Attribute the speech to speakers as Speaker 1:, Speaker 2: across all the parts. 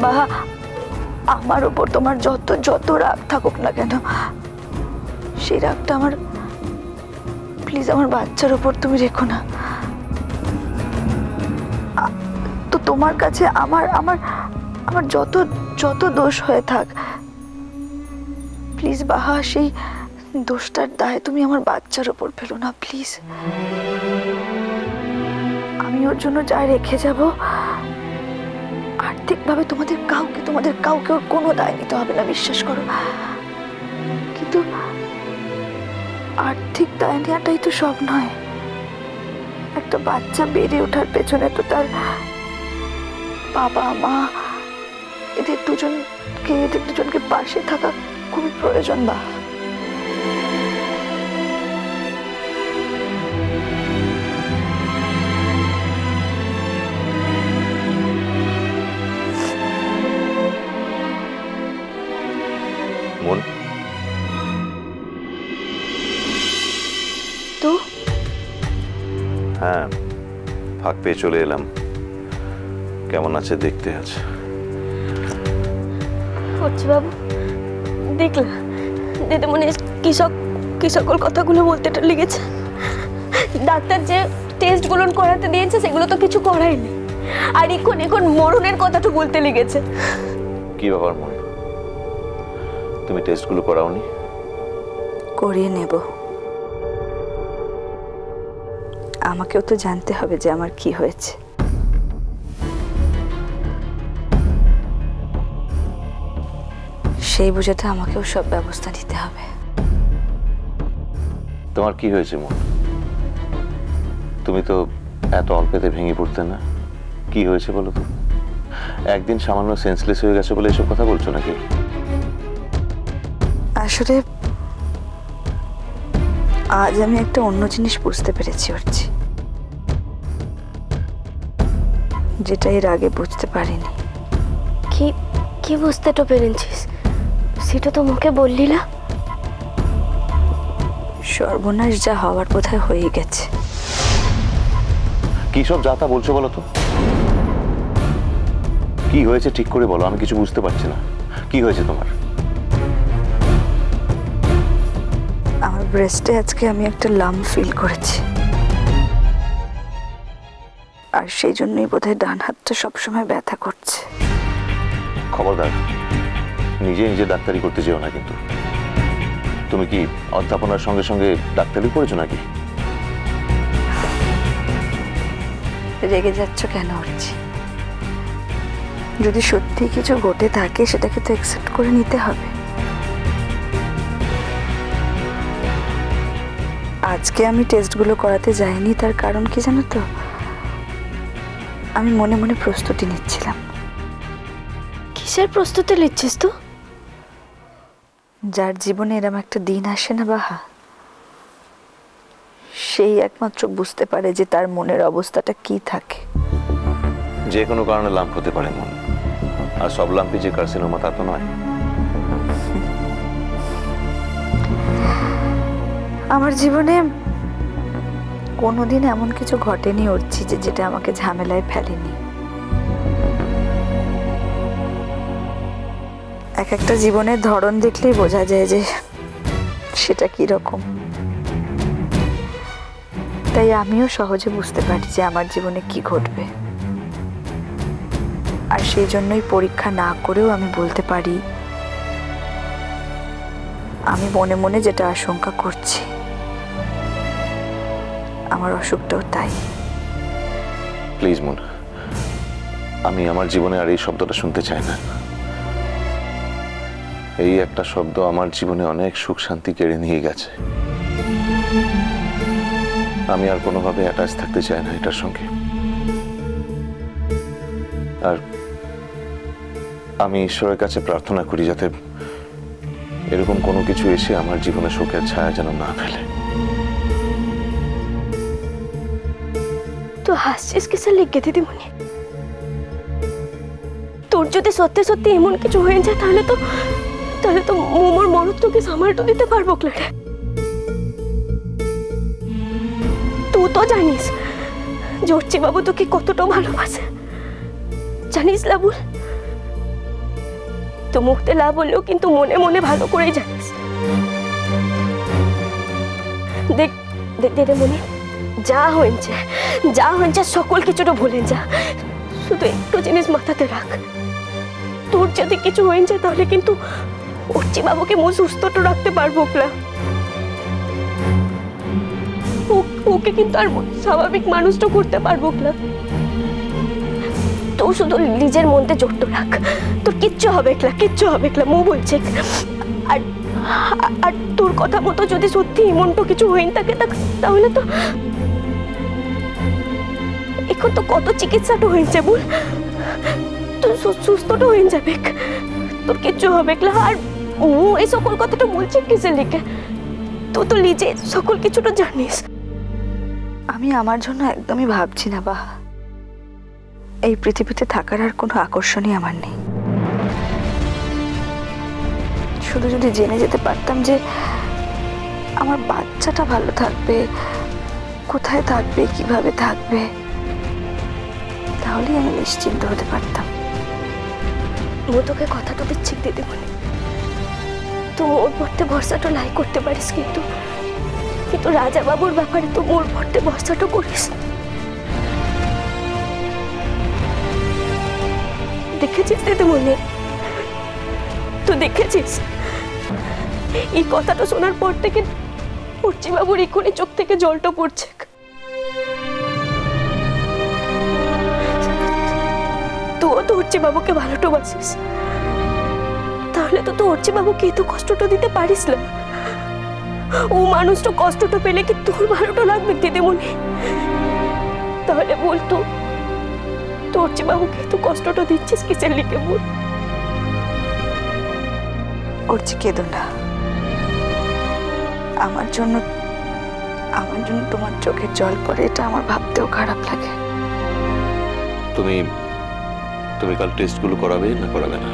Speaker 1: বাহা, আমার উপর তোমার যত যত রাগ থাকুক না কেন, সেই রাগটা আমার, প্লিজ আমার বাচ্চার উপর তুমি রেখো না। তো তোমার কাছে আমার আমার আমার যত যত দোষ হয়ে থাক, প্লিজ বাহা, সেই দোষটার দায় তুমি আমার বাচ্চার উপর ফেলো না প্লিজ। আমি ওর জন্য যা রেখে যাব, আর্থিকভাবে তোমাদের কাউকে ওর কোনো দায় নিতে হবে না, বিশ্বাস করো। কিন্তু আর্থিক দায় নেওয়াটাই তো সব নয়। একটা বাচ্চা বেড়ে ওঠার পেছনে তো তার বাবা মা এদের দুজনকে পাশে থাকা খুবই প্রয়োজন। বা তো
Speaker 2: হ্যাঁ, ফাঁক পেয়ে চলে এলাম। কেমন আছে দেখতে আছে।
Speaker 3: বাবু, দেখলা দিদিমণি কি সকল কথাগুলো বলতে লেগেছে। ডাক্তার যে টেস্টগুলো করাতে দিয়েছে সেগুলো তো কিছু করায়নি, আর এখন মরণের কথাটা বলতে লেগেছে।
Speaker 2: কি ব্যাপার মন, তুমি টেস্টগুলো করাওনি?
Speaker 1: করিয়ে নেব। আমাকেও তো জানতে হবে যে আমার কি হয়েছে। সেই বুঝে তো আমাকেও সব ব্যবস্থা নিতে হবে।
Speaker 2: তোমার কি হয়েছে মন? তুমি তো এত অল্পেতে ভেঙে পড়তে না। কি হয়েছে বলো তো? একদিন সামান্য সেন্সলেস হয়ে গেছে বলে এসব কথা বলছো নাকি?
Speaker 1: আসলে আজ আমি একটা অন্য জিনিস বুঝতে পেরেছি অর্চি, যেটা এর আগে বুঝতে পারিনি।
Speaker 3: কি বুঝতে তো পেরেছিস? সেটা তো মুখে বললি না।
Speaker 1: সর্বনাশ যা হওয়ার বোধহয় হয়ে গেছে।
Speaker 2: কি সব যা তা বলছো বলো তো? কি হয়েছে ঠিক করে বলো, আমি কিছু বুঝতে পারছি না। কি হয়েছে তোমার?
Speaker 1: আমার ব্রেস্টে আজকে আমি একটা লাম্প ফিল করেছি, আর সেই জন্যই বোধহয় ডান হাতটা সবসময় ব্যথা করছে।
Speaker 2: খবরদার, নিজে ডাক্তারি করতে যেও না কিন্তু। তুমি কি অধ্যাপনার সঙ্গে সঙ্গে ডাক্তারি করেছো নাকি?
Speaker 1: রেগে যাচ্ছ কেন অর্চি? যদি সত্যি কিছু ঘটে থাকে সেটাকে তো অ্যাকসেপ্ট করে নিতে হবে। আজকে আমি টেস্টগুলো করাতে যাইনি, তার কারণ কি জানো তো? আমি মনে মনে প্রস্তুতি নিচ্ছিলাম।
Speaker 3: কিসের প্রস্তুতি নিচ্ছিস তো?
Speaker 1: যার জীবনে এরকম একটা দিন আসে না বাহা, সেই একমাত্র বুঝতে পারে যে তার মনের অবস্থাটা কি থাকে।
Speaker 2: যে কোনো কারণে লাম্প হতে পারে মন, আর সব লাম্পই যে কার্সিনোমা তা তো নয়।
Speaker 1: আমার জীবনে কোনোদিন এমন কিছু ঘটেনি অর্চি যেটা আমাকে ঝামেলায় ফেলেনি। এক একটা জীবনের ধরন দেখলেই বোঝা যায় যে সেটা কি রকম। তাই আমিও সহজে বুঝতে পারি যে আমার জীবনে কি ঘটবে, আর সেই জন্যই পরীক্ষা না করেও আমি বলতে পারি আমি মনে মনে যেটা আশঙ্কা করছি আমার অসুখটাও তাই।
Speaker 2: প্লিজ মন, আমি আমার জীবনে আর এই শব্দটা শুনতে চাই না। এই একটা শব্দ আমার জীবনে অনেক সুখ শান্তি কেড়ে নিয়ে গেছে। আমি আর কোনোভাবে অ্যাটাচ থাকতে চাই না এটার সঙ্গে। আর আমি ঈশ্বরের কাছে প্রার্থনা করি যাতে এরকম কোনো কিছু এসে আমার জীবনে শোকের ছায়া যেন না ফেলে।
Speaker 3: তো হাসছিস কিসের লিখে দিদিমণি? তোর যদি সত্যি সত্যি এমন কিছু হয়ে যায় তাহলে তো মোমোর মরদ তোকে সামালটা দিতে পারবো ক্লারে। তুই তো জানিস জর্চি বাবু তোকে কতটা ভালোবাসে। জানিস লাবুল, তো মুখতে লাভ হলেও কিন্তু মনে মনে ভালো করেই জানিস। দেখ দেখ দিদিমণি, যা হয়েছে সকল কিছুটা ভুলে যা, শুধু একটু জিনিস মাথাতে রাখ। তোর যদি কিছু হয়েছে তাহলে কিন্তু অর্চি বাবুকে মো সুস্থটা রাখতে পারবো না। ওকে কিন্তু আর স্বাভাবিক মানুষটা করতে পারবো না। তো শুধু নিজের মধ্যে জোরটা রাখ, তোর কিচ্ছু হবে না মো বলছে। আর আর তোর কথা মতো যদি সত্যি এমনটা কিছু হয়ে থাকে তাহলে তো এখন তো কত চিকিৎসাটা হয়েছে বল, তুই সুস্থটা হয়ে যাবে, তোর কিচ্ছু হবে না। আর ও এই সকল কথাটা বলছে কিসের লিখে? তো নিজে সকল কিছুটা জানিস।
Speaker 1: আমি আমার জন্য একদমই ভাবছি না বা, এই পৃথিবীতে থাকার আর কোনো আকর্ষণই আমার নেই। শুধু যদি জেনে যেতে পারতাম যে আমার বাচ্চাটা ভালো থাকবে, কোথায় থাকবে, কিভাবে থাকবে, তাহলেই আমি নিশ্চিন্ত হতে পারতাম।
Speaker 3: ও তোকে কথাটা দিচ্ছি দিদিমণি, তো ওর পড়তে ভরসাটা লাই করতে পারিস, কিন্তু রাজা বাবুর ব্যাপারে তো ওর পড়তে ভরসাটা করিস। দেখেছিস দিদিমণি, তুই দেখেছিস এই কথাটা শোনার পর থেকে অর্চি বাবুর এক্ষুনি চোখ থেকে জলটা পড়ছে। তুইও তো অর্চি বাবুকে ভালোটা বাসিস, তাহলে তো তুই অর্চি বাবুকে এত কষ্টটা দিতে পারিস না। ও মানুষটা কষ্টটা পেলে কি তোর ভালোটা লাগবে দিদিমণি? তাহলে বলতো তো অর্চি বাবুকে এত কষ্টটা দিচ্ছিস কিসের লিখে বল?
Speaker 1: অর্চি কেঁদো না, আমার জন্য তোমার চোখের জল পড়ে, এটা আমার ভাবতেও খারাপ লাগে।
Speaker 2: তুমি কাল টেস্টগুলো করাবে না করাবে না?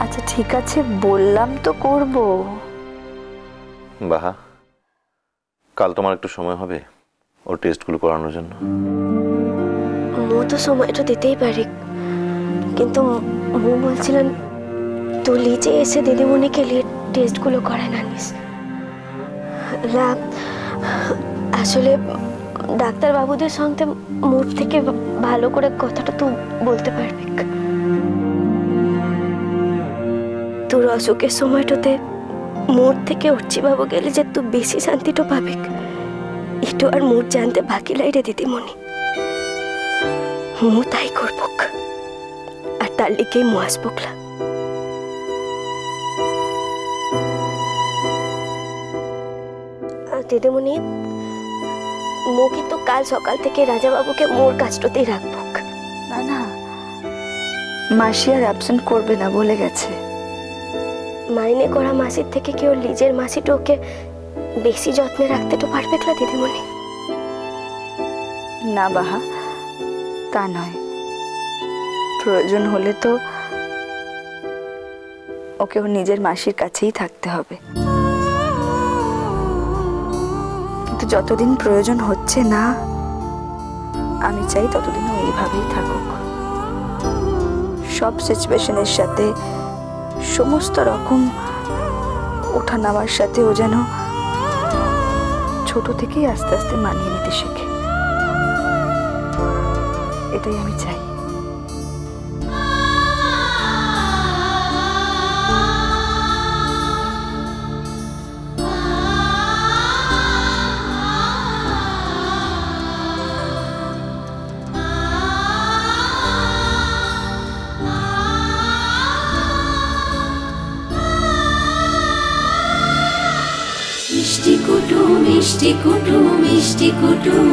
Speaker 1: আচ্ছা ঠিক আছে, বললাম তো করব।
Speaker 2: বাহা, কাল তোমার একটু সময় হবে ওর টেস্টগুলো করানোর জন্য?
Speaker 3: মো তো সময়টা দিতেই পারি, কিন্তু মো বলছিলাম তুই নিজে এসে দিদিমণিকে নিয়ে টেস্টগুলো করায় না নিস। আসলে ডাক্তার বাবুদের সঙ্গে মোর থেকে ভালো করে কথাটা তুই বলতে পারবি। তোর অসুখের সময়টাতে মোর থেকে অর্চি বাবু গেলে যে তুই বেশি শান্তিটা পাবি, একটু আর মোর জানতে বাকি লাই রে দিদিমণি। মো তাই করব, আর তার লিগেই মো আসবকলা। দিদিমণি, মো কিন্তু কাল সকাল থেকে রাজা বাবুকে মোর কাজটাতেই রাখবো।
Speaker 1: না না, মাসি আর অ্যাবসেন্ট করবে না বলে গেছে।
Speaker 3: মাইনে করা মাসির থেকে কি ওর নিজের মাসিটা ওকে বেশি যত্নে রাখতে তো পারবে না দিদিমণি?
Speaker 1: না বাহা, তা নয়, প্রয়োজন হলে তো ওকে ওর নিজের মাসির কাছেই থাকতে হবে, কিন্তু যতদিন প্রয়োজন হচ্ছে না, আমি চাই ততদিন ও এইভাবেই থাকুক। সব সিচুয়েশনের সাথে, সমস্ত রকম ওঠা নামার সাথে ও যেন ছোট থেকেই আস্তে আস্তে মানিয়ে নিতে শেখে, এটাই আমি চাই।
Speaker 4: মিষ্টি কুটুম মিষ্টি কুটুম মিষ্টি কুটুম।